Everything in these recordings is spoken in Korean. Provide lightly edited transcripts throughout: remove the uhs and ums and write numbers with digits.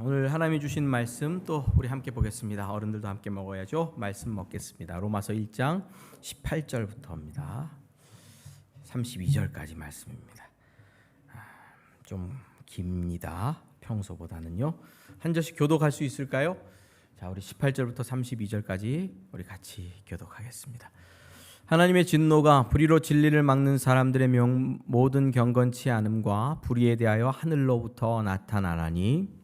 오늘 하나님이 주신 말씀 또 우리 함께 보겠습니다. 어른들도 함께 먹어야죠. 말씀 먹겠습니다. 로마서 1장 18절부터입니다. 32절까지 말씀입니다. 좀 깁니다. 평소보다는요. 한 절씩 교독할 수 있을까요? 자, 우리 18절부터 32절까지 우리 같이 교독하겠습니다. 하나님의 진노가 불의로 진리를 막는 사람들의 모든 경건치 않음과 불의에 대하여 하늘로부터 나타나나니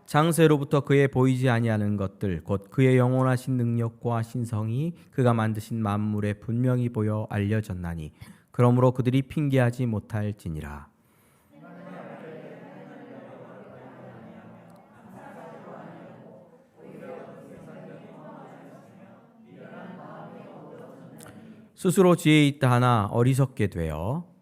장세로부터 그의 보이지 아니하는 것들 곧 그의 영원하신 능력과 신성이 그가 만드신 만물에 분명히 보여 알려졌나니 그러므로 그들이 핑계하지 못할지니라. 스스로 지혜 있다 하나 어리석게 되어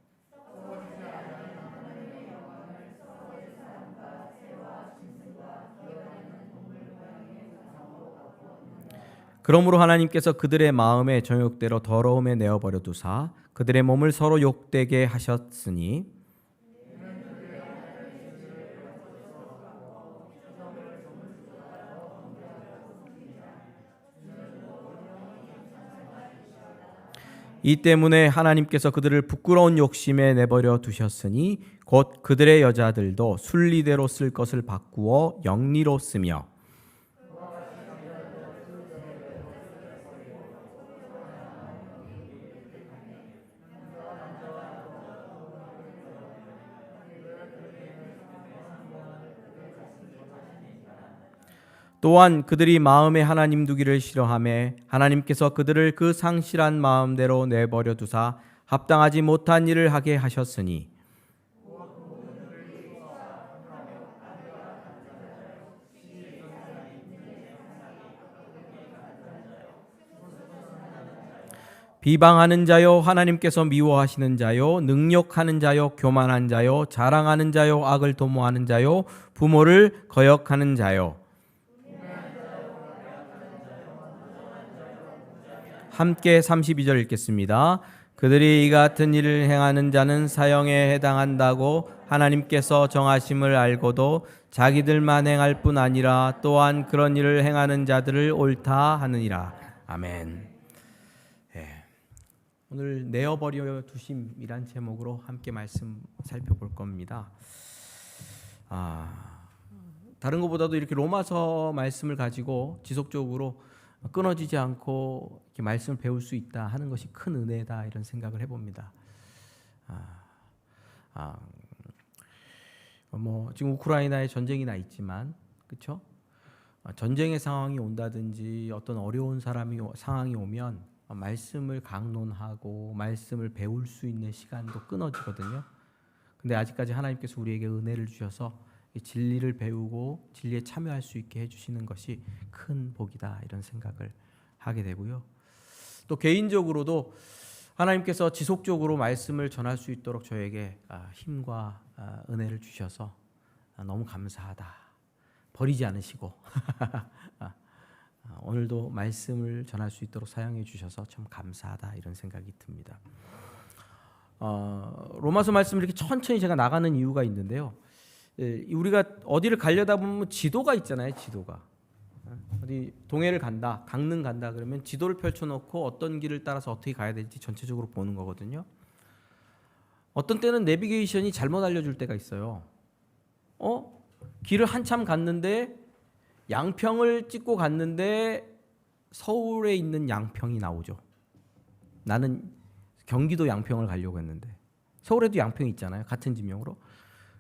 그러므로 하나님께서 그들의 마음의 정욕대로 더러움에 내어버려 두사 그들의 몸을 서로 욕되게 하셨으니 이 때문에 하나님께서 그들을 부끄러운 욕심에 내버려 두셨으니 곧 그들의 여자들도 순리대로 쓸 것을 바꾸어 영리로 쓰며 또한 그들이 마음에 하나님 두기를 싫어하매 하나님께서 그들을 그 상실한 마음대로 내버려 두사 합당하지 못한 일을 하게 하셨으니 비방하는 자요 하나님께서 미워하시는 자요 능욕하는 자요 교만한 자요 자랑하는 자요 악을 도모하는 자요 부모를 거역하는 자요 함께 32절 읽겠습니다. 그들이 이 같은 일을 행하는 자는 사형에 해당한다고 하나님께서 정하심을 알고도 자기들만 행할 뿐 아니라 또한 그런 일을 행하는 자들을 옳다 하느니라. 아멘. 오늘 내어버려 두심이란 제목으로 함께 말씀 살펴볼 겁니다. 다른 것보다도 이렇게 로마서 말씀을 가지고 지속적으로 끊어지지 않고 이렇게 말씀을 배울 수 있다 하는 것이 큰 은혜다 이런 생각을 해봅니다. 지금 우크라이나에 전쟁이 나 있지만, 그렇죠? 전쟁의 상황이 온다든지 어떤 어려운 상황이 오면 말씀을 강론하고 말씀을 배울 수 있는 시간도 끊어지거든요. 근데 아직까지 하나님께서 우리에게 은혜를 주셔서 진리를 배우고 진리에 참여할 수 있게 해주시는 것이 큰 복이다 이런 생각을 하게 되고요. 또 개인적으로도 하나님께서 지속적으로 말씀을 전할 수 있도록 저에게 힘과 은혜를 주셔서 너무 감사하다. 버리지 않으시고 오늘도 말씀을 전할 수 있도록 사용해 주셔서 참 감사하다 이런 생각이 듭니다. 로마서 말씀을 이렇게 천천히 제가 나가는 이유가 있는데요. 우리가 어디를 가려다 보면 지도가 있잖아요. 지도가 어디 동해를 간다, 강릉 간다 그러면 지도를 펼쳐놓고 어떤 길을 따라서 어떻게 가야 될지 전체적으로 보는 거거든요. 어떤 때는 내비게이션이 잘못 알려줄 때가 있어요. 길을 한참 갔는데 양평을 찍고 갔는데 서울에 있는 양평이 나오죠. 나는 경기도 양평을 가려고 했는데 서울에도 양평이 있잖아요. 같은 지명으로.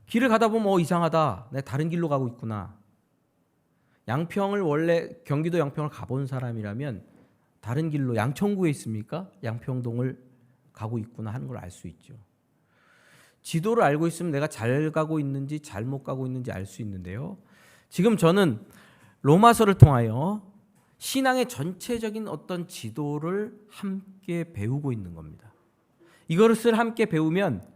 길을 가다 보면 이상하다. 내가 다른 길로 가고 있구나. 양평을 원래 경기도 양평을 가본 사람이라면 다른 길로 양천구에 있습니까? 양평동을 가고 있구나 하는 걸 알 수 있죠. 지도를 알고 있으면 내가 잘 가고 있는지 잘못 가고 있는지 알 수 있는데요. 지금 저는 로마서를 통하여 신앙의 전체적인 어떤 지도를 함께 배우고 있는 겁니다. 이것을 함께 배우면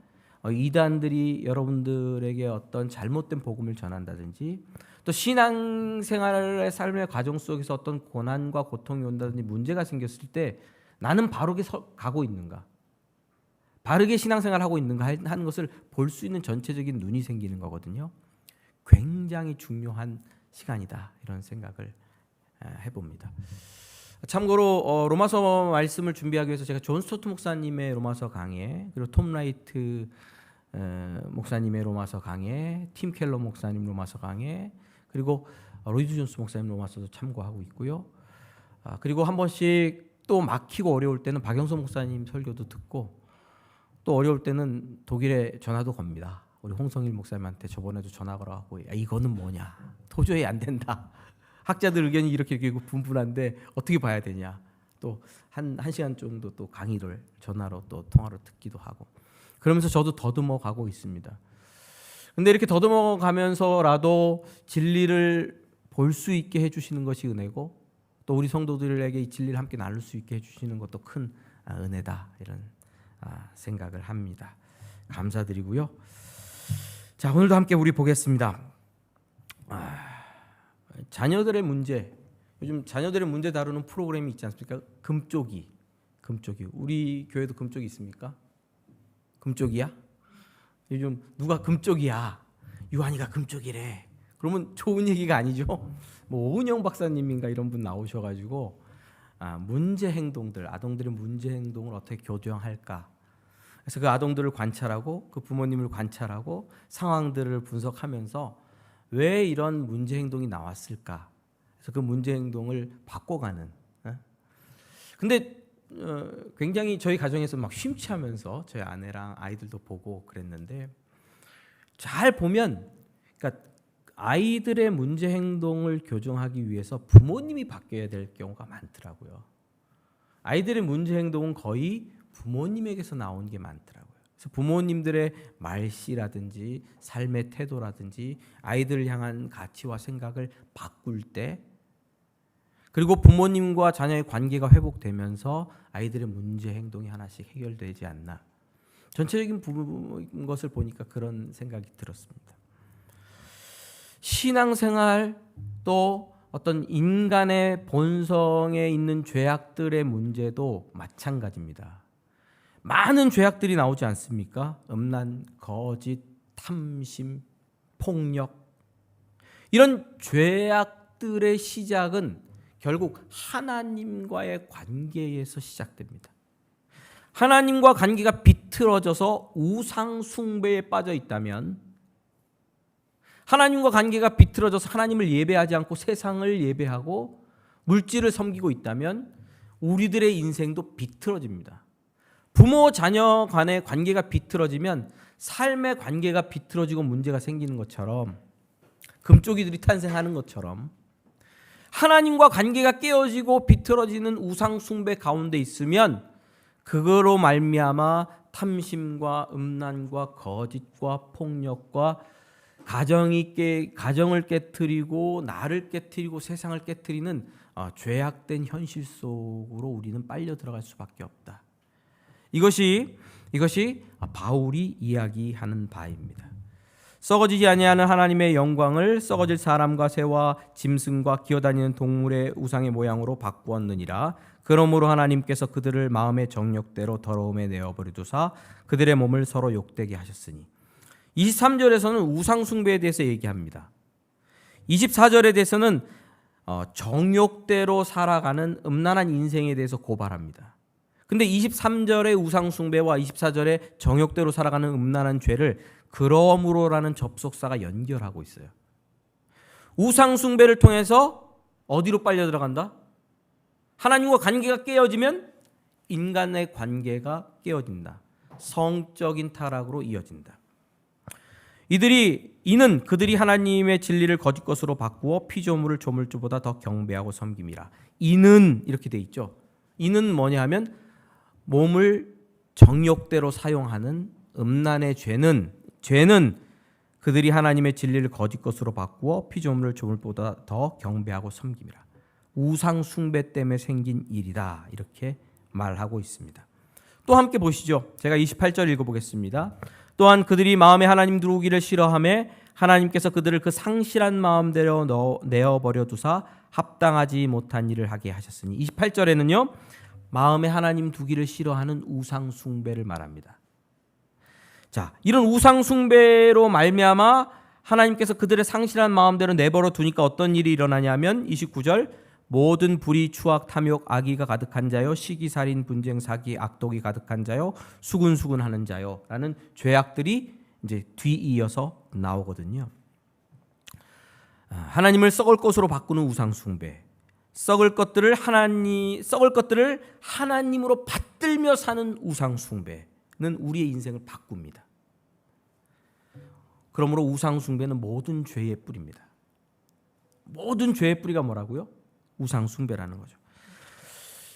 이단들이 여러분들에게 어떤 잘못된 복음을 전한다든지 또 신앙생활의 삶의 과정 속에서 어떤 고난과 고통이 온다든지 문제가 생겼을 때 나는 바로 가고 있는가? 바르게 신앙생활하고 있는가 하는 것을 볼 수 있는 전체적인 눈이 생기는 거거든요. 굉장히 중요한 시간이다 이런 생각을 해봅니다. 참고로 로마서 말씀을 준비하기 위해서 제가 존 스토트 목사님의 로마서 강해, 그리고 톰 라이트 목사님의 로마서 강해, 팀 켈러 목사님 로마서 강해, 그리고 로이드 존스 목사님 로마서도 참고하고 있고요. 그리고 한 번씩 또 막히고 어려울 때는 박영서 목사님 설교도 듣고, 또 어려울 때는 독일에 전화도 겁니다. 우리 홍성일 목사님한테 저번에도 전화 걸어갖고 이거는 뭐냐, 도저히 안 된다, 학자들 의견이 이렇게 분분한데 어떻게 봐야 되냐, 또 한 시간 정도 또 강의를 전화로 또 통화로 듣기도 하고, 그러면서 저도 더듬어 가고 있습니다. 근데 이렇게 더듬어 가면서라도 진리를 볼 수 있게 해주시는 것이 은혜고, 또 우리 성도들에게 이 진리를 함께 나눌 수 있게 해주시는 것도 큰 은혜다 이런 생각을 합니다. 감사드리고요. 자, 오늘도 함께 우리 보겠습니다. 자녀들의 문제, 요즘 자녀들의 문제 다루는 프로그램이 있지 않습니까? 금쪽이. 우리 교회도 금쪽이 있습니까? 금쪽이야? 요즘 누가 금쪽이야? 유한이가 금쪽이래. 그러면 좋은 얘기가 아니죠. 뭐 오은영 박사님인가 이런 분 나오셔가지고 문제 행동들, 아동들의 문제 행동을 어떻게 교정할까? 그래서 그 아동들을 관찰하고 그 부모님을 관찰하고 상황들을 분석하면서 왜 이런 문제 행동이 나왔을까? 그래서 그 문제 행동을 바꿔가는. 근데 굉장히 저희 가정에서 막 심취하면서 저희 아내랑 아이들도 보고 그랬는데, 잘 보면 그러니까 아이들의 문제 행동을 교정하기 위해서 부모님이 바뀌어야 될 경우가 많더라고요. 아이들의 문제 행동은 거의 부모님에게서 나온 게 많더라고요. 그래서 부모님들의 말씨라든지 삶의 태도라든지 아이들을 향한 가치와 생각을 바꿀 때, 그리고 부모님과 자녀의 관계가 회복되면서 아이들의 문제 행동이 하나씩 해결되지 않나. 전체적인 것을 보니까 그런 생각이 들었습니다. 신앙생활, 또 어떤 인간의 본성에 있는 죄악들의 문제도 마찬가지입니다. 많은 죄악들이 나오지 않습니까? 음란, 거짓, 탐심, 폭력. 이런 죄악들의 시작은 결국 하나님과의 관계에서 시작됩니다. 하나님과 관계가 비틀어져서 우상 숭배에 빠져 있다면, 하나님과 관계가 비틀어져서 하나님을 예배하지 않고 세상을 예배하고 물질을 섬기고 있다면 우리들의 인생도 비틀어집니다. 부모 자녀 간의 관계가 비틀어지면 삶의 관계가 비틀어지고 문제가 생기는 것처럼, 금쪽이들이 탄생하는 것처럼, 하나님과 관계가 깨어지고 비틀어지는 우상 숭배 가운데 있으면 그거로 말미암아 탐심과 음란과 거짓과 폭력과 가정을 깨트리고 나를 깨트리고 세상을 깨트리는 죄악된 현실 속으로 우리는 빨려 들어갈 수밖에 없다. 이것이 바울이 이야기하는 바입니다. 썩어지지 아니하는 하나님의 영광을 썩어질 사람과 새와 짐승과 기어다니는 동물의 우상의 모양으로 바꾸었느니라. 그러므로 하나님께서 그들을 마음의 정욕대로 더러움에 내어버려 두사 그들의 몸을 서로 욕되게 하셨으니. 23절에서는 우상 숭배에 대해서 얘기합니다. 24절에 대해서는 정욕대로 살아가는 음란한 인생에 대해서 고발합니다. 근데 23절의 우상 숭배와 24절의 정욕대로 살아가는 음란한 죄를 그러므로라는 접속사가 연결하고 있어요. 우상 숭배를 통해서 어디로 빨려 들어간다? 하나님과 관계가 깨어지면 인간의 관계가 깨어진다. 성적인 타락으로 이어진다. 이는 그들이 하나님의 진리를 거짓 것으로 바꾸어 피조물을 조물주보다 더 경배하고 섬김이라. 이는 이렇게 돼 있죠. 이는 뭐냐 하면 몸을 정욕대로 사용하는 음란의 죄는 그들이 하나님의 진리를 거짓 것으로 바꾸어 피조물을 조물보다 더 경배하고 섬김이라. 우상 숭배 때문에 생긴 일이다. 이렇게 말하고 있습니다. 또 함께 보시죠. 제가 28절 읽어보겠습니다. 또한 그들이 마음에 하나님 두기를 싫어하매 하나님께서 그들을 그 상실한 마음대로 내어버려 두사 합당하지 못한 일을 하게 하셨으니. 28절에는요. 마음에 하나님 두기를 싫어하는 우상 숭배를 말합니다. 자, 이런 우상 숭배로 말미암아 하나님께서 그들의 상실한 마음대로 내버려 두니까 어떤 일이 일어나냐면 29절 모든 불의, 추악, 탐욕, 악의가 가득한 자요, 시기살인, 분쟁, 사기, 악독이 가득한 자요, 수군수군하는 자요라는 죄악들이 이제 뒤이어서 나오거든요. 하나님을 썩을 것으로 바꾸는 우상 숭배, 썩을 것들을 하나님으로 받들며 사는 우상 숭배는 우리의 인생을 바꿉니다. 그러므로 우상 숭배는 모든 죄의 뿌리입니다. 모든 죄의 뿌리가 뭐라고요? 우상 숭배라는 거죠.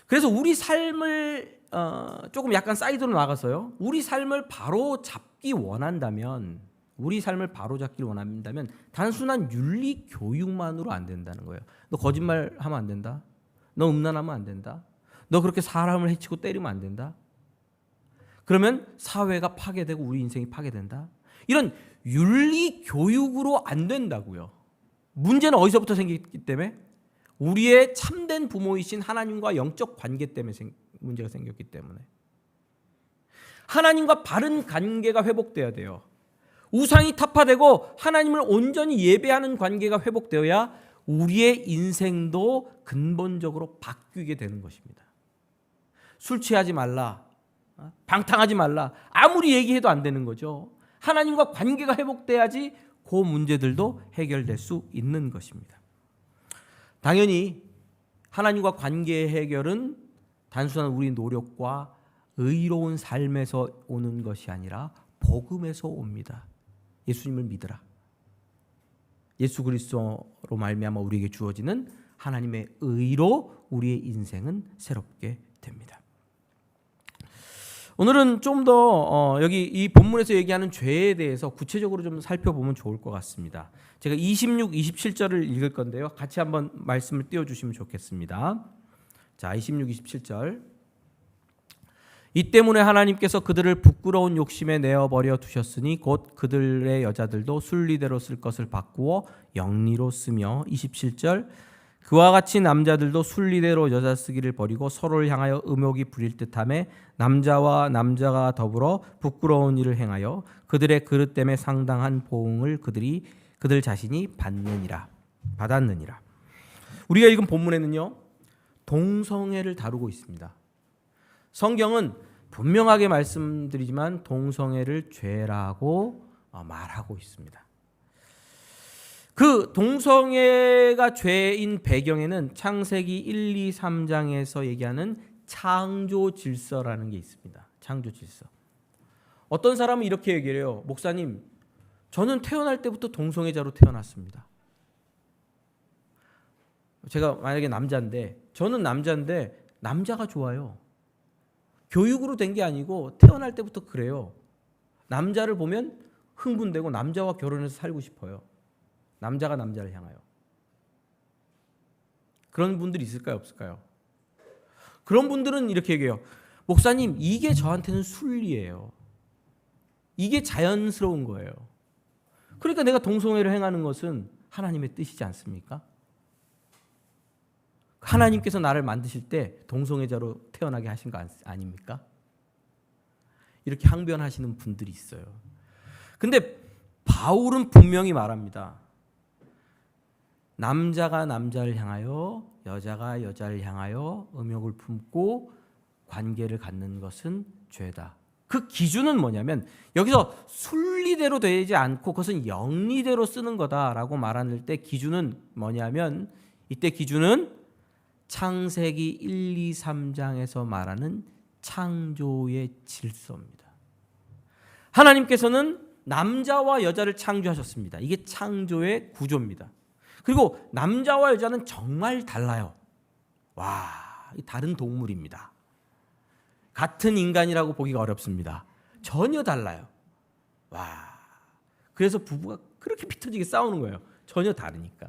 그래서 우리 삶을 조금 약간 사이드로 나가서요. 우리 삶을 바로 잡기 원한다면, 단순한 윤리 교육만으로 안 된다는 거예요. 너 거짓말하면 안 된다. 너 음란하면 안 된다. 너 그렇게 사람을 해치고 때리면 안 된다. 그러면 사회가 파괴되고 우리 인생이 파괴된다. 이런 윤리 교육으로 안 된다고요. 문제는 어디서부터 생겼기 때문에? 우리의 참된 부모이신 하나님과 영적 관계 때문에 문제가 생겼기 때문에. 하나님과 바른 관계가 회복돼야 돼요. 우상이 타파되고 하나님을 온전히 예배하는 관계가 회복되어야 우리의 인생도 근본적으로 바뀌게 되는 것입니다. 술 취하지 말라, 방탕하지 말라, 아무리 얘기해도 안 되는 거죠. 하나님과 관계가 회복돼야지 그 문제들도 해결될 수 있는 것입니다. 당연히 하나님과 관계의 해결은 단순한 우리 노력과 의로운 삶에서 오는 것이 아니라 복음에서 옵니다. 예수님을 믿으라. 예수 그리스도로 말미암아 우리에게 주어지는 하나님의 의로 우리의 인생은 새롭게 됩니다. 오늘은 좀 더 여기 이 본문에서 얘기하는 죄에 대해서 구체적으로 좀 살펴보면 좋을 것 같습니다. 제가 26, 27절을 읽을 건데요. 같이 한번 말씀을 띄워주시면 좋겠습니다. 자, 26, 27절. 이 때문에 하나님께서 그들을 부끄러운 욕심에 내어버려 두셨으니 곧 그들의 여자들도 순리대로 쓸 것을 바꾸어 영리로 쓰며 27절 그와 같이 남자들도 순리대로 여자 쓰기를 버리고 서로를 향하여 음욕이 부릴 듯하며 남자와 남자가 더불어 부끄러운 일을 행하여 그들의 그릇됨에 상당한 보응을 그들 자신이 받았느니라. 우리가 읽은 본문에는요, 동성애를 다루고 있습니다. 성경은 분명하게 말씀드리지만 동성애를 죄라고 말하고 있습니다. 그 동성애가 죄인 배경에는 창세기 1, 2, 3장에서 얘기하는 창조 질서라는 게 있습니다. 창조 질서. 어떤 사람은 이렇게 얘기를 해요. 목사님, 저는 태어날 때부터 동성애자로 태어났습니다. 제가 만약에 저는 남자인데 남자가 좋아요. 교육으로 된 게 아니고 태어날 때부터 그래요. 남자를 보면 흥분되고 남자와 결혼해서 살고 싶어요. 남자가 남자를 향하여. 그런 분들이 있을까요? 없을까요? 그런 분들은 이렇게 얘기해요. 목사님, 이게 저한테는 순리예요. 이게 자연스러운 거예요. 그러니까 내가 동성애를 행하는 것은 하나님의 뜻이지 않습니까? 하나님께서 나를 만드실 때 동성애자로 태어나게 하신 거 아닙니까? 이렇게 항변하시는 분들이 있어요. 근데 바울은 분명히 말합니다. 남자가 남자를 향하여, 여자가 여자를 향하여 음욕을 품고 관계를 갖는 것은 죄다. 그 기준은 뭐냐면 여기서 순리대로 되지 않고 그것은 영리대로 쓰는 거다라고 말할 때 기준은 뭐냐면 이때 기준은 창세기 1, 2, 3장에서 말하는 창조의 질서입니다. 하나님께서는 남자와 여자를 창조하셨습니다. 이게 창조의 구조입니다. 그리고 남자와 여자는 정말 달라요. 와, 다른 동물입니다. 같은 인간이라고 보기가 어렵습니다. 전혀 달라요. 와, 그래서 부부가 그렇게 피 터지게 싸우는 거예요. 전혀 다르니까.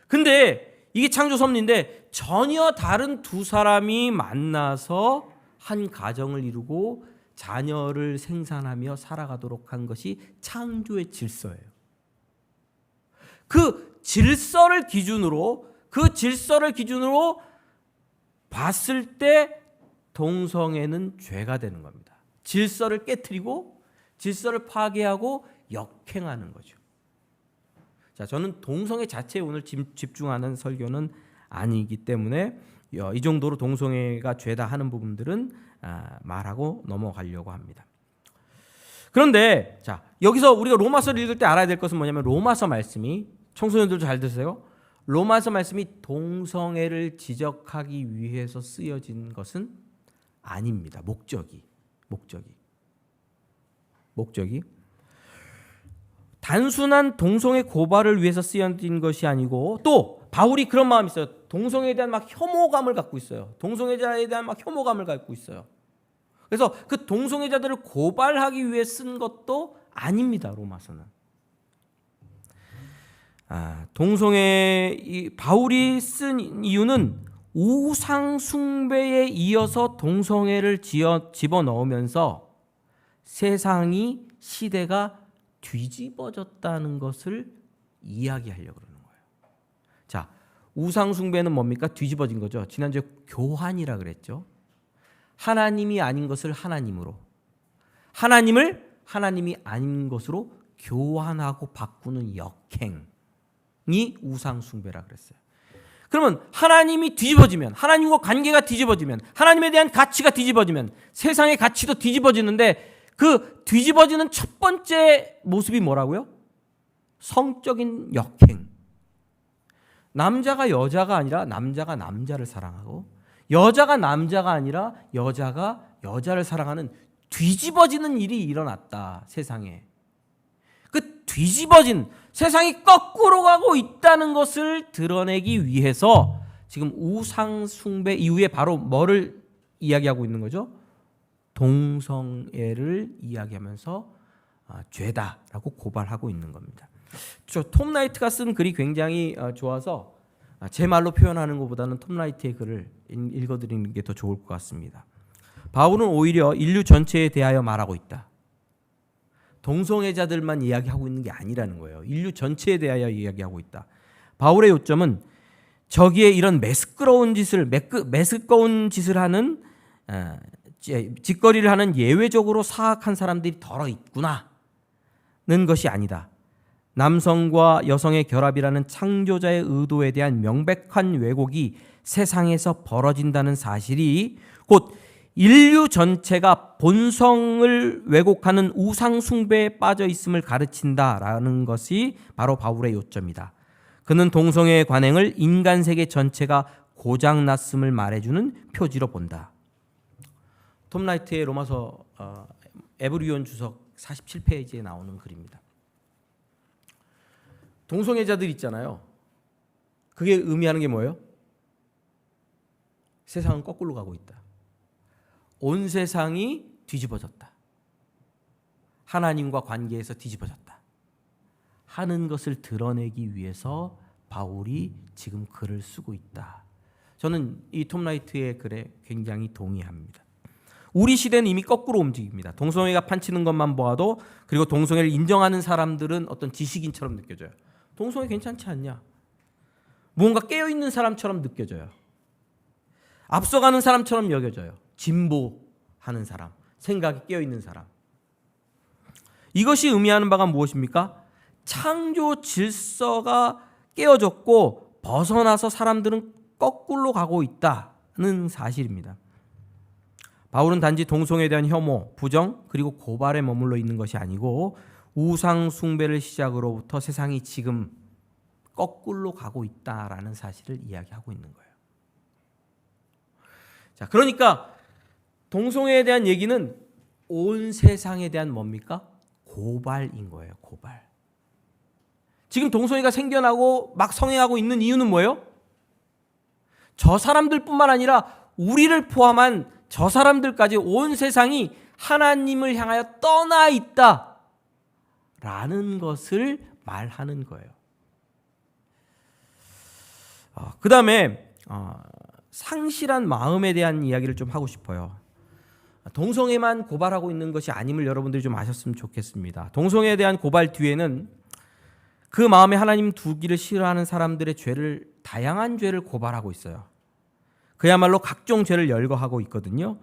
근데 이게 창조 섭리인데 전혀 다른 두 사람이 만나서 한 가정을 이루고 자녀를 생산하며 살아가도록 한 것이 창조의 질서예요. 그 질서를 기준으로 봤을 때 동성애는 죄가 되는 겁니다. 질서를 깨트리고 질서를 파괴하고 역행하는 거죠. 자, 저는 동성애 자체에 오늘 집중하는 설교는 아니기 때문에 이 정도로 동성애가 죄다 하는 부분들은 말하고 넘어가려고 합니다. 그런데 자, 여기서 우리가 로마서를 읽을 때 알아야 될 것은 뭐냐면 로마서 말씀이, 청소년들도 잘 드세요. 로마서 말씀이 동성애를 지적하기 위해서 쓰여진 것은 아닙니다. 목적이 단순한 동성애 고발을 위해서 쓰여진 것이 아니고, 또 바울이 그런 마음이 있어요. 동성애에 대한 막 혐오감을 갖고 있어요. 동성애자에 대한 막 혐오감을 갖고 있어요. 그래서 그 동성애자들을 고발하기 위해 쓴 것도 아닙니다. 로마서는. 바울이 쓴 이유는 우상 숭배에 이어서 동성애를 집어넣으면서 세상이, 시대가 뒤집어졌다는 것을 이야기하려고 그러는 거예요. 자, 우상 숭배는 뭡니까? 뒤집어진 거죠. 지난주에 교환이라 그랬죠. 하나님이 아닌 것을 하나님으로, 하나님을 하나님이 아닌 것으로 교환하고 바꾸는 역행이 우상 숭배라 그랬어요. 그러면 하나님이 뒤집어지면, 하나님과 관계가 뒤집어지면, 하나님에 대한 가치가 뒤집어지면 세상의 가치도 뒤집어지는데, 그 뒤집어지는 첫 번째 모습이 뭐라고요? 성적인 역행. 남자가 여자가 아니라 남자가 남자를 사랑하고, 여자가 남자가 아니라 여자가 여자를 사랑하는 뒤집어지는 일이 일어났다, 세상에. 그 뒤집어진, 세상이 거꾸로 가고 있다는 것을 드러내기 위해서 지금 우상 숭배 이후에 바로 뭐를 이야기하고 있는 거죠? 동성애를 이야기하면서 죄다라고 고발하고 있는 겁니다. 톰 라이트가 쓴 글이 굉장히 좋아서 제 말로 표현하는 것보다는 톰 라이트의 글을 읽어드리는 게 더 좋을 것 같습니다. 바울은 오히려 인류 전체에 대하여 말하고 있다. 동성애자들만 이야기하고 있는 게 아니라는 거예요. 인류 전체에 대하여 이야기하고 있다. 바울의 요점은 저기에 이런 매스꺼운 짓을 하는 짓거리를 하는 예외적으로 사악한 사람들이 덜어 있구나는 것이 아니다. 남성과 여성의 결합이라는 창조자의 의도에 대한 명백한 왜곡이 세상에서 벌어진다는 사실이 곧 인류 전체가 본성을 왜곡하는 우상 숭배에 빠져 있음을 가르친다라는 것이 바로 바울의 요점이다. 그는 동성애의 관행을 인간 세계 전체가 고장났음을 말해주는 표지로 본다. 톰 라이트의 로마서 에브리온 주석 47페이지에 나오는 글입니다. 동성애자들 있잖아요. 그게 의미하는 게 뭐예요? 세상은 거꾸로 가고 있다. 온 세상이 뒤집어졌다. 하나님과 관계에서 뒤집어졌다 하는 것을 드러내기 위해서 바울이 지금 글을 쓰고 있다. 저는 이 톰 라이트의 글에 굉장히 동의합니다. 우리 시대는 이미 거꾸로 움직입니다. 동성애가 판치는 것만 보아도, 그리고 동성애를 인정하는 사람들은 어떤 지식인처럼 느껴져요. 동성애 괜찮지 않냐? 무언가 깨어있는 사람처럼 느껴져요. 앞서가는 사람처럼 여겨져요. 진보하는 사람, 생각이 깨어있는 사람. 이것이 의미하는 바가 무엇입니까? 창조 질서가 깨어졌고 벗어나서 사람들은 거꾸로 가고 있다는 사실입니다. 바울은 단지 동성애에 대한 혐오, 부정, 그리고 고발에 머물러 있는 것이 아니고 우상 숭배를 시작으로부터 세상이 지금 거꾸로 가고 있다라는 사실을 이야기하고 있는 거예요. 자, 그러니까 동성애에 대한 얘기는 온 세상에 대한 뭡니까? 고발인 거예요. 고발. 지금 동성애가 생겨나고 막 성행하고 있는 이유는 뭐예요? 저 사람들뿐만 아니라 우리를 포함한 저 사람들까지 온 세상이 하나님을 향하여 떠나 있다라는 것을 말하는 거예요. 그 다음에 상실한 마음에 대한 이야기를 좀 하고 싶어요. 동성애만 고발하고 있는 것이 아님을 여러분들이 좀 아셨으면 좋겠습니다. 동성애에 대한 고발 뒤에는 그 마음에 하나님 두기를 싫어하는 사람들의 다양한 죄를 고발하고 있어요. 그야말로 각종 죄를 열거하고 있거든요.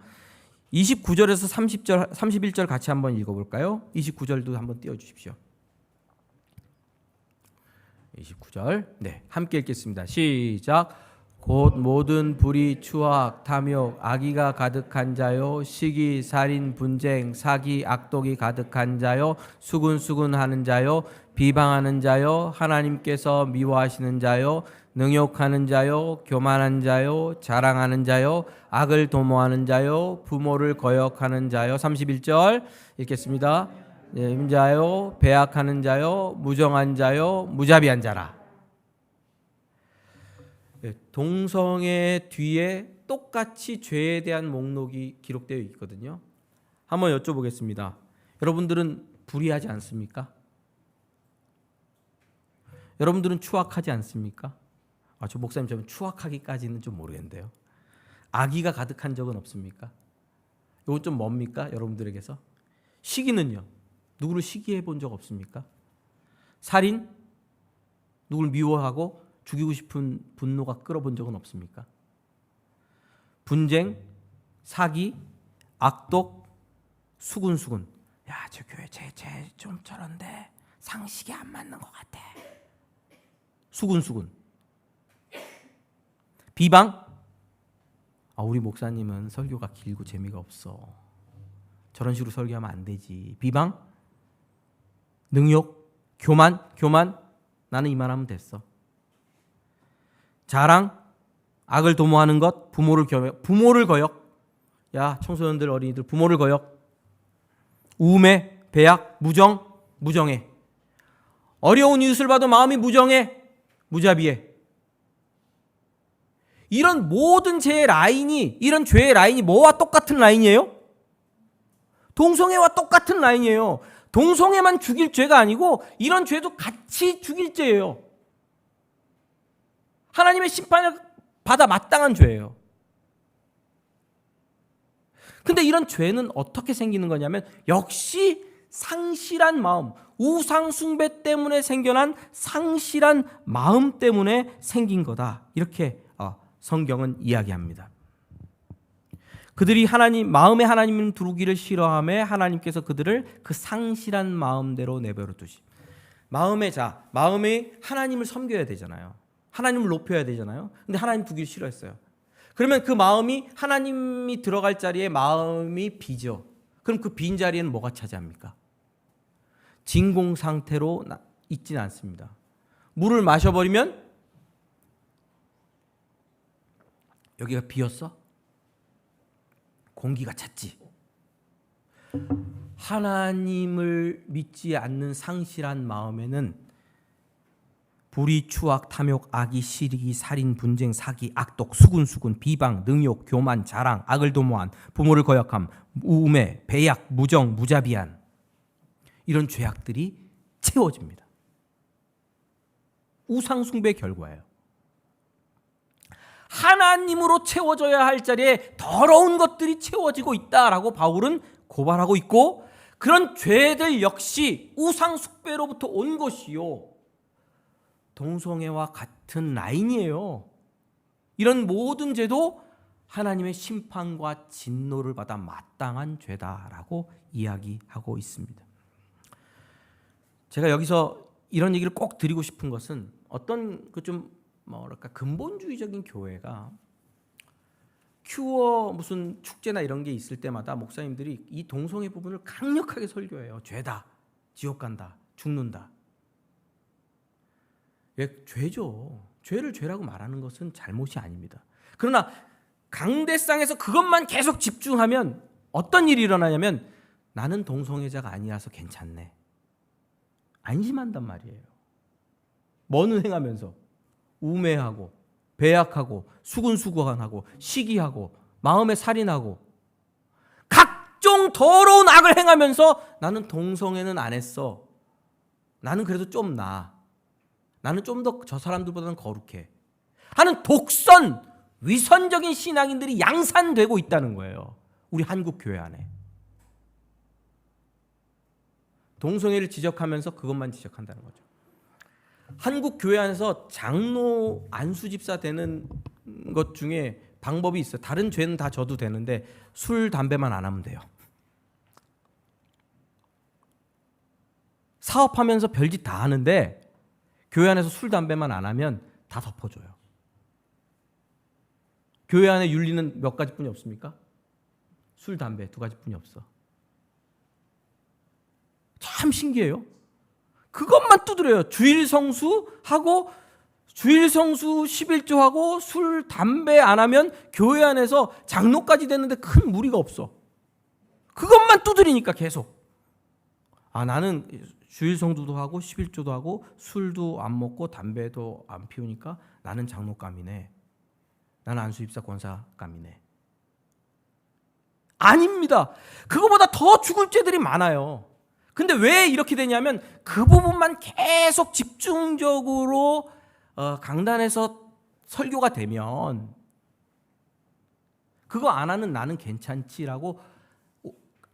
29절에서 30절, 31절 같이 한번 읽어볼까요? 29절도 한번 띄워주십시오. 29절, 네, 함께 읽겠습니다. 시작. 곧 모든 불의, 추악, 탐욕, 악의가 가득한 자요, 시기, 살인, 분쟁, 사기, 악독이 가득한 자요, 수군수군하는 자요, 비방하는 자요, 하나님께서 미워하시는 자요, 능욕하는 자요, 교만한 자요, 자랑하는 자요, 악을 도모하는 자요, 부모를 거역하는 자요. 31절 읽겠습니다. 네, 임자요, 배악하는 자요, 무정한 자요, 무자비한 자라. 동성애 뒤에 똑같이 죄에 대한 목록이 기록되어 있거든요. 한번 여쭤보겠습니다. 여러분들은 불의하지 않습니까? 여러분들은 추악하지 않습니까? 저 목사님 좀 추악하기까지는 좀 모르겠는데요. 악의가 가득한 적은 없습니까? 이건 좀 뭡니까? 여러분들에게서 시기는요? 누구를 시기해 본 적 없습니까? 살인? 누구를 미워하고 죽이고 싶은 분노가 끌어본 적은 없습니까? 분쟁, 사기, 악독, 수군수군. 야, 저 교회 쟤 좀 저런데 상식이 안 맞는 것 같아. 수군수군. 비방. 우리 목사님은 설교가 길고 재미가 없어. 저런 식으로 설교하면 안 되지. 비방. 능욕, 교만. 나는 이만하면 됐어. 자랑, 악을 도모하는 것, 부모를 거역. 야, 청소년들, 어린이들 부모를 거역. 우매, 배악, 무정해. 어려운 이웃을 봐도 마음이 무정해, 무자비해. 이런 모든 죄의 라인이 뭐와 똑같은 라인이에요? 동성애와 똑같은 라인이에요. 동성애만 죽일 죄가 아니고 이런 죄도 같이 죽일 죄예요. 하나님의 심판을 받아 마땅한 죄예요. 근데 이런 죄는 어떻게 생기는 거냐면 역시 상실한 마음, 우상 숭배 때문에 생겨난 상실한 마음 때문에 생긴 거다. 이렇게 성경은 이야기합니다. 그들이 마음에 하나님을 두르기를 싫어하며 하나님께서 그들을 그 상실한 마음대로 내버려 두시. 마음이 하나님을 섬겨야 되잖아요. 하나님을 높여야 되잖아요. 근데 하나님 두기를 싫어했어요. 그러면 그 마음이 하나님이 들어갈 자리에 마음이 비죠. 그럼 그 빈 자리에는 뭐가 차지합니까? 진공 상태로 있지는 않습니다. 물을 마셔버리면 여기가 비었어? 공기가 찼지. 하나님을 믿지 않는 상실한 마음에는 불의, 추악, 탐욕, 악의, 시기, 살인, 분쟁, 사기, 악독, 수군, 비방, 능욕, 교만, 자랑, 악을 도모한, 부모를 거역함, 우매, 배약, 무정, 무자비한 이런 죄악들이 채워집니다. 우상 숭배의 결과예요. 하나님으로 채워져야 할 자리에 더러운 것들이 채워지고 있다라고 바울은 고발하고 있고, 그런 죄들 역시 우상 숭배로부터 온 것이요, 동성애와 같은 라인이에요. 이런 모든 죄도 하나님의 심판과 진노를 받아 마땅한 죄다라고 이야기하고 있습니다. 제가 여기서 이런 얘기를 꼭 드리고 싶은 것은 어떤 근본주의적인 교회가 큐어 무슨 축제나 이런 게 있을 때마다 목사님들이 이 동성애 부분을 강력하게 설교해요. 죄다, 지옥 간다, 죽는다. 죄죠. 죄를 죄라고 말하는 것은 잘못이 아닙니다. 그러나 강대상에서 그것만 계속 집중하면 어떤 일이 일어나냐면 나는 동성애자가 아니라서 괜찮네. 안심한단 말이에요. 먼 행하면서 우매하고 배약하고 수군수군하고 시기하고 마음에 살인하고 각종 더러운 악을 행하면서 나는 동성애는 안 했어. 나는 그래도 좀 나아. 나는 좀 더 저 사람들보다는 거룩해 하는 독선, 위선적인 신앙인들이 양산되고 있다는 거예요. 우리 한국 교회 안에. 동성애를 지적하면서 그것만 지적한다는 거죠. 한국 교회 안에서 장로 안수 집사 되는 것 중에 방법이 있어요. 다른 죄는 다 져도 되는데 술, 담배만 안 하면 돼요. 사업하면서 별짓 다 하는데 교회 안에서 술, 담배만 안 하면 다 덮어줘요. 교회 안에 윤리는 몇 가지뿐이 없습니까? 술, 담배 두 가지뿐이 없어. 참 신기해요. 그것만 두드려요. 주일 성수하고 주일 성수 11조하고 술, 담배 안 하면 교회 안에서 장로까지 됐는데 큰 무리가 없어. 그것만 두드리니까 계속. 나는 주일 성수도 하고 11조도 하고 술도 안 먹고 담배도 안 피우니까 나는 장로감이네. 나는 안수입사 권사감이네. 아닙니다. 그거보다 더 죽을 죄들이 많아요. 근데 왜 이렇게 되냐면 그 부분만 계속 집중적으로 강단에서 설교가 되면 그거 안 하는 나는 괜찮지라고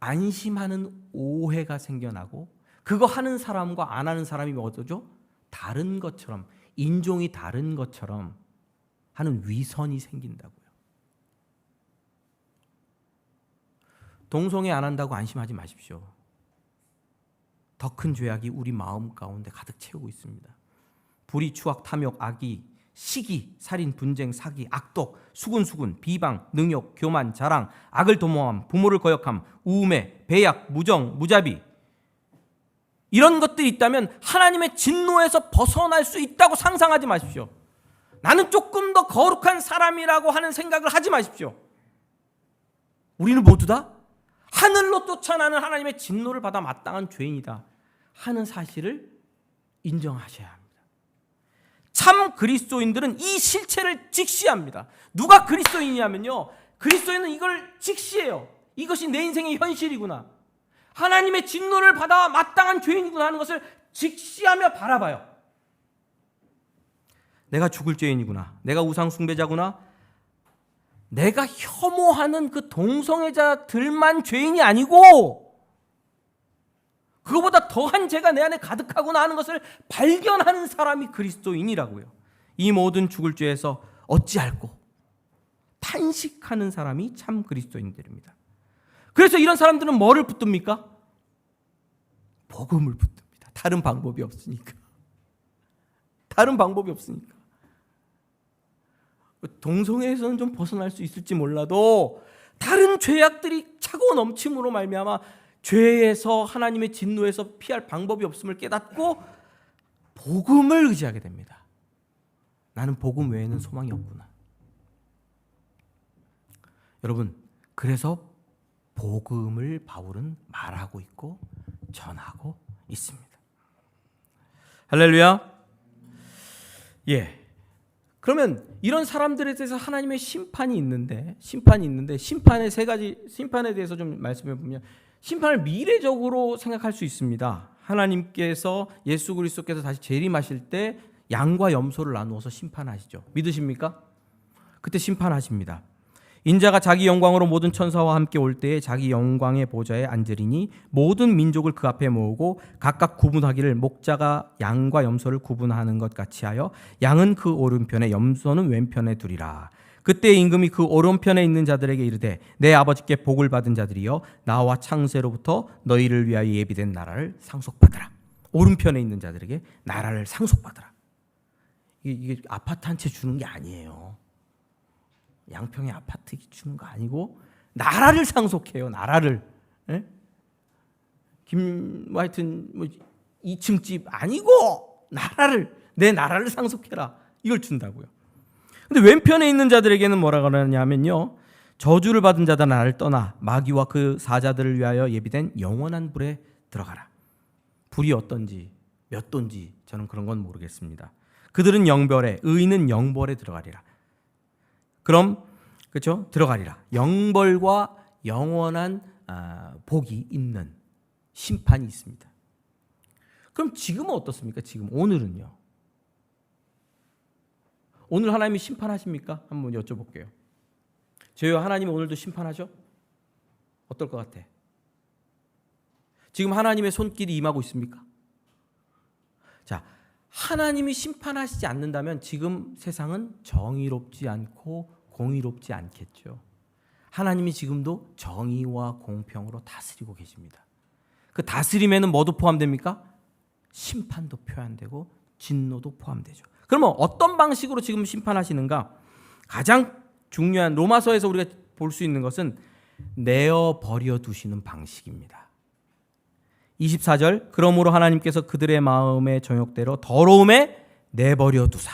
안심하는 오해가 생겨나고 그거 하는 사람과 안 하는 사람이 어떠죠? 다른 것처럼 인종이 다른 것처럼 하는 위선이 생긴다고요. 동성애 안 한다고 안심하지 마십시오. 더 큰 죄악이 우리 마음 가운데 가득 채우고 있습니다. 불의, 추악, 탐욕, 악의, 시기, 살인, 분쟁, 사기, 악독, 수군수군, 비방, 능욕, 교만, 자랑, 악을 도모함, 부모를 거역함, 우음에, 배약, 무정, 무자비 이런 것들이 있다면 하나님의 진노에서 벗어날 수 있다고 상상하지 마십시오. 나는 조금 더 거룩한 사람이라고 하는 생각을 하지 마십시오. 우리는 모두 다 하늘로 쫓아나는 하나님의 진노를 받아 마땅한 죄인이다 하는 사실을 인정하셔야 합니다. 참 그리스도인들은 이 실체를 직시합니다. 누가 그리스도인이냐면요, 그리스도인은 이걸 직시해요. 이것이 내 인생의 현실이구나, 하나님의 진노를 받아 마땅한 죄인이구나 하는 것을 직시하며 바라봐요. 내가 죽을 죄인이구나, 내가 우상 숭배자구나, 내가 혐오하는 그 동성애자들만 죄인이 아니고 그거보다 더한 죄가 내 안에 가득하구나 하는 것을 발견하는 사람이 그리스도인이라고요. 이 모든 죽을 죄에서 어찌할꼬 탄식하는 사람이 참 그리스도인들입니다. 그래서 이런 사람들은 뭐를 붙듭니까? 복음을 붙듭니다. 다른 방법이 없으니까. 다른 방법이 없으니까. 동성애에서는 좀 벗어날 수 있을지 몰라도 다른 죄악들이 차고 넘침으로 말미암아 죄에서 하나님의 진노에서 피할 방법이 없음을 깨닫고 복음을 의지하게 됩니다. 나는 복음 외에는 소망이 없구나. 여러분, 그래서 복음을 바울은 말하고 있고 전하고 있습니다. 할렐루야. 그러면 이런 사람들에 대해서 하나님의 심판이 있는데 심판의 세 가지 심판에 대해서 좀 말씀해 보면, 심판을 미래적으로 생각할 수 있습니다. 하나님께서 예수 그리스도께서 다시 재림하실 때 양과 염소를 나누어서 심판하시죠. 믿으십니까? 그때 심판하십니다. 인자가 자기 영광으로 모든 천사와 함께 올 때에 자기 영광의 보좌에 앉으리니 모든 민족을 그 앞에 모으고 각각 구분하기를 목자가 양과 염소를 구분하는 것 같이 하여 양은 그 오른편에 염소는 왼편에 두리라. 그때 임금이 그 오른편에 있는 자들에게 이르되 내 아버지께 복을 받은 자들이여 나와 창세로부터 너희를 위하여 예비된 나라를 상속받으라. 오른편에 있는 자들에게 나라를 상속받으라. 이게 아파트 한 채 주는 게 아니에요. 양평에 아파트 주는 거 아니고 나라를 상속해요. 나라를. 하여튼 2층 집 아니고 내 나라를 상속해라. 이걸 준다고요. 근데 왼편에 있는 자들에게는 뭐라고 하냐면요, 저주를 받은 자다 나를 떠나 마귀와 그 사자들을 위하여 예비된 영원한 불에 들어가라. 불이 어떤지 몇 도인지 저는 그런 건 모르겠습니다. 그들은 영벌에, 의인은 영벌에 들어가리라. 그럼 그렇죠? 들어가리라. 영벌과 영원한 복이 있는 심판이 있습니다. 그럼 지금은 어떻습니까? 지금 오늘은요. 오늘 하나님이 심판하십니까? 한번 여쭤볼게요. 저희와 하나님이 오늘도 심판하죠? 어떨 것 같아? 지금 하나님의 손길이 임하고 있습니까? 자, 하나님이 심판하시지 않는다면 지금 세상은 정의롭지 않고 공의롭지 않겠죠. 하나님이 지금도 정의와 공평으로 다스리고 계십니다. 그 다스림에는 뭐도 포함됩니까? 심판도 포함되고 진노도 포함되죠. 그러면 어떤 방식으로 지금 심판하시는가? 가장 중요한 로마서에서 우리가 볼 수 있는 것은 내어버려 두시는 방식입니다. 24절 그러므로 하나님께서 그들의 마음의 정욕대로 더러움에 내버려 두사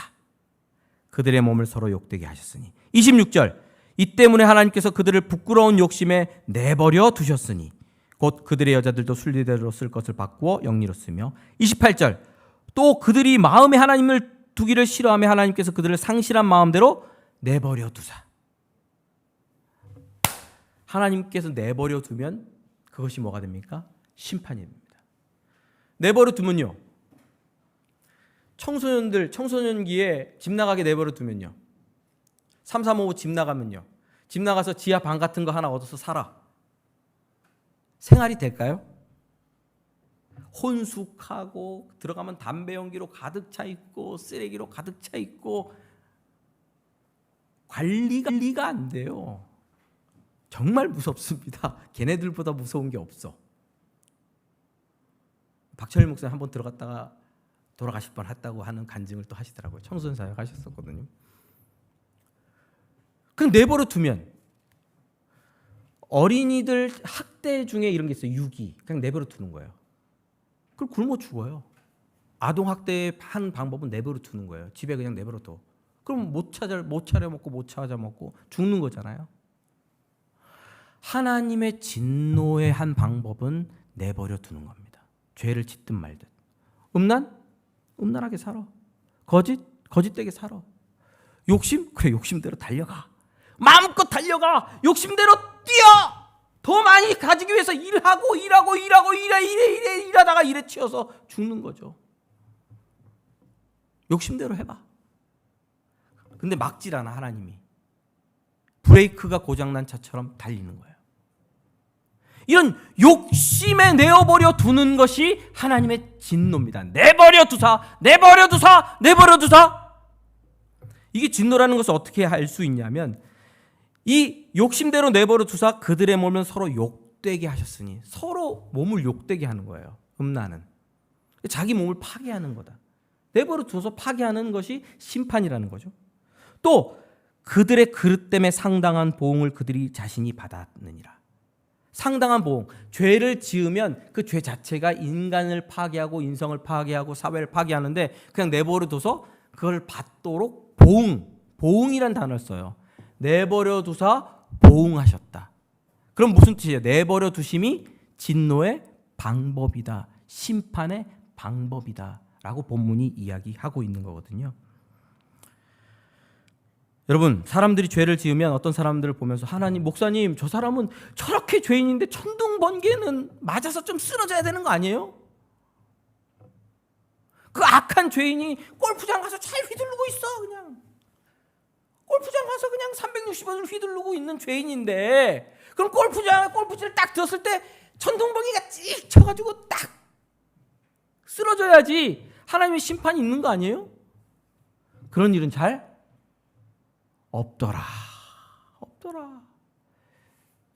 그들의 몸을 서로 욕되게 하셨으니 26절 이 때문에 하나님께서 그들을 부끄러운 욕심에 내버려 두셨으니 곧 그들의 여자들도 순리대로 쓸 것을 바꾸어 영리로 쓰며 28절 또 그들이 마음에 하나님을 두기를 싫어하며 하나님께서 그들을 상실한 마음대로 내버려 두사 하나님께서 내버려 두면 그것이 뭐가 됩니까? 심판이 됩니다. 내버려 두면요. 청소년기에 집 나가게 내버려 두면요. 3355 집 나가면요. 집 나가서 지하 방 같은 거 하나 얻어서 살아. 생활이 될까요? 혼숙하고 들어가면 담배 연기로 가득 차 있고 쓰레기로 가득 차 있고 관리가 안 돼요. 정말 무섭습니다. 걔네들보다 무서운 게 없어. 박철일 목사님 한번 들어갔다가 돌아가실 뻔했다고 하는 간증을 또 하시더라고요. 청소년 사역 하셨었거든요. 그럼 내버려 두면 어린이들 학대 중에 이런 게 있어요. 유기. 그냥 내버려 두는 거예요. 그럼 굶어 죽어요. 아동 학대 한 방법은 내버려 두는 거예요. 집에 그냥 내버려 둬. 그럼 못 차려 먹고 못 찾아 먹고 죽는 거잖아요. 하나님의 진노의 한 방법은 내버려 두는 겁니다. 죄를 짓든 말든. 음란하게 살아. 거짓되게 살아. 욕심? 그래 욕심대로 달려가. 마음껏 달려가. 욕심대로 뛰어. 더 많이 가지기 위해서 일하고 일하다가 일에 치여서 죽는 거죠. 욕심대로 해봐. 근데 막질 않아 하나님이. 브레이크가 고장난 차처럼 달리는 거예요. 이런 욕심에 내어버려 두는 것이 하나님의 진노입니다. 내버려 두사. 이게 진노라는 것을 어떻게 알 수 있냐면 이 욕심대로 내버려 두사 그들의 몸을 서로 욕되게 하셨으니 서로 몸을 욕되게 하는 거예요. 음란은. 자기 몸을 파괴하는 거다. 내버려 둬서 파괴하는 것이 심판이라는 거죠. 또 그들의 그릇 때문에 상당한 보응을 그들이 자신이 받았느니라. 상당한 보응. 죄를 지으면 그 죄 자체가 인간을 파괴하고 인성을 파괴하고 사회를 파괴하는데 그냥 내버려 둬서 그걸 받도록 보응이란 단어를 써요. 내버려 두사 보응하셨다. 그럼 무슨 뜻이에요? 내버려 두심이 진노의 방법이다. 심판의 방법이다. 라고 본문이 이야기하고 있는 거거든요. 여러분, 사람들이 죄를 지으면 어떤 사람들을 보면서 하나님, 목사님, 저 사람은 저렇게 죄인인데 천둥번개는 맞아서 좀 쓰러져야 되는 거 아니에요? 그 악한 죄인이 골프장 가서 잘 휘두르고 있어. 그냥 골프장 가서 그냥 360원을 휘두르고 있는 죄인인데 그럼 골프채를 딱 들었을 때 천둥번개가 찍 쳐가지고 딱 쓰러져야지 하나님의 심판이 있는 거 아니에요? 그런 일은 잘 없더라.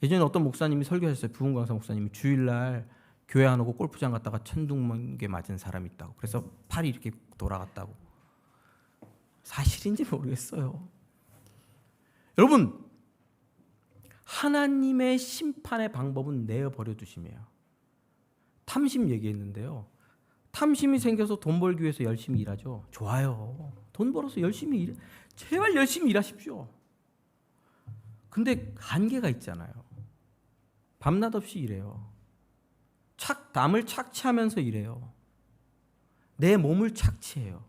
예전에 어떤 목사님이 설교하셨어요. 부흥강사 목사님이 주일날 교회 안 오고 골프장 갔다가 천둥번개 맞은 사람이 있다고. 그래서 팔이 이렇게 돌아갔다고. 사실인지 모르겠어요. 여러분, 하나님의 심판의 방법은 내어버려 두심이에요. 탐심 얘기했는데요. 탐심이 생겨서 돈 벌기 위해서 열심히 일하죠. 좋아요. 돈 벌어서 열심히 제발 열심히 일하십시오. 근데 한계가 있잖아요. 밤낮 없이 일해요. 남을 착취하면서 일해요. 내 몸을 착취해요.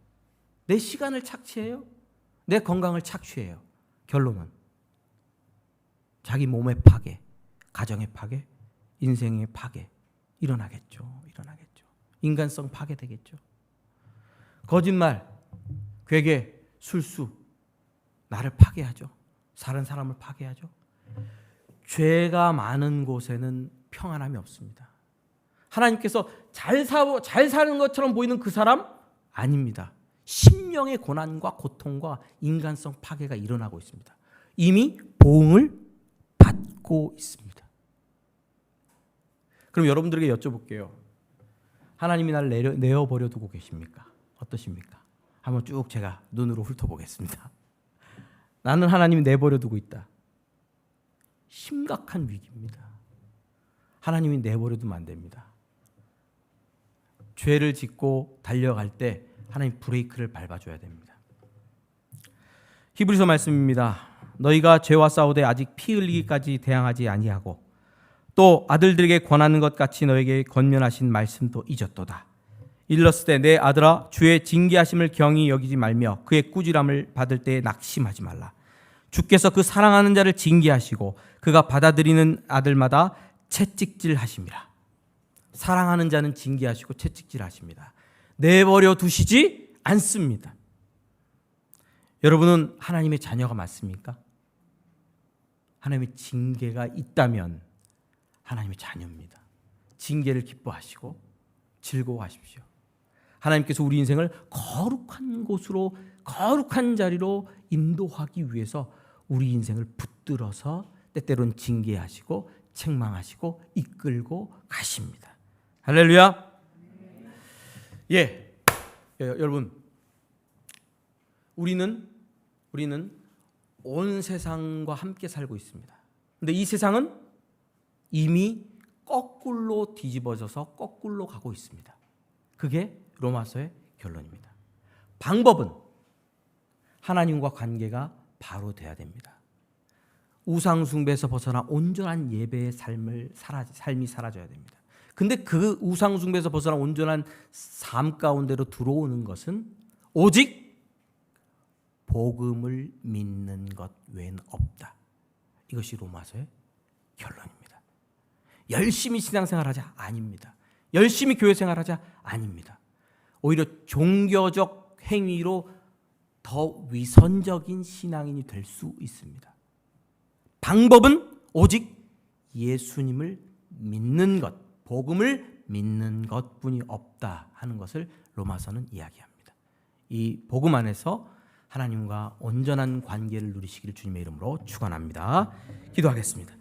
내 시간을 착취해요. 내 건강을 착취해요. 결론은 자기 몸의 파괴, 가정의 파괴, 인생의 파괴 일어나겠죠. 인간성 파괴되겠죠. 거짓말, 괴계, 술수 나를 파괴하죠. 다른 사람을 파괴하죠. 죄가 많은 곳에는 평안함이 없습니다. 하나님께서 잘 사는 것처럼 보이는 그 사람 아닙니다. 심령의 고난과 고통과 인간성 파괴가 일어나고 있습니다. 이미 보응을 받고 있습니다. 그럼 여러분들에게 여쭤볼게요. 하나님이 나를 내어버려 두고 계십니까? 어떠십니까? 한번 쭉 제가 눈으로 훑어보겠습니다. 나는 하나님이 내버려 두고 있다. 심각한 위기입니다. 하나님이 내버려 두면 안 됩니다. 죄를 짓고 달려갈 때 하나님 브레이크를 밟아줘야 됩니다. 히브리서 말씀입니다. 너희가 죄와 싸우되 아직 피 흘리기까지 대항하지 아니하고 또 아들들에게 권하는 것 같이 너에게 권면하신 말씀도 잊었도다. 일렀을 때 내 아들아 주의 징계하심을 경히 여기지 말며 그의 꾸지람을 받을 때에 낙심하지 말라. 주께서 그 사랑하는 자를 징계하시고 그가 받아들이는 아들마다 채찍질하심이라. 사랑하는 자는 징계하시고 채찍질하십니다. 내버려 두시지 않습니다. 여러분은 하나님의 자녀가 맞습니까? 하나님의 징계가 있다면 하나님의 자녀입니다. 징계를 기뻐하시고 즐거워하십시오. 하나님께서 우리 인생을 거룩한 곳으로, 거룩한 자리로 인도하기 위해서 우리 인생을 붙들어서 때때로는 징계하시고 책망하시고 이끌고 가십니다. 할렐루야. 여러분, 우리는 온 세상과 함께 살고 있습니다. 근데 이 세상은 이미 거꾸로 뒤집어져서 거꾸로 가고 있습니다. 그게 로마서의 결론입니다. 방법은 하나님과 관계가 바로 돼야 됩니다. 우상 숭배에서 벗어나 온전한 예배의 삶이 사라져야 됩니다. 근데 그 우상 숭배에서 벗어나 온전한 삶 가운데로 들어오는 것은 오직 복음을 믿는 것 외엔 없다. 이것이 로마서의 결론입니다. 열심히 신앙생활하자 아닙니다. 열심히 교회생활하자 아닙니다. 오히려 종교적 행위로 더 위선적인 신앙인이 될 수 있습니다. 방법은 오직 예수님을 믿는 것, 복음을 믿는 것뿐이 없다 하는 것을 로마서는 이야기합니다. 이 복음 안에서 하나님과 온전한 관계를 누리시기를 주님의 이름으로 축원합니다. 기도하겠습니다.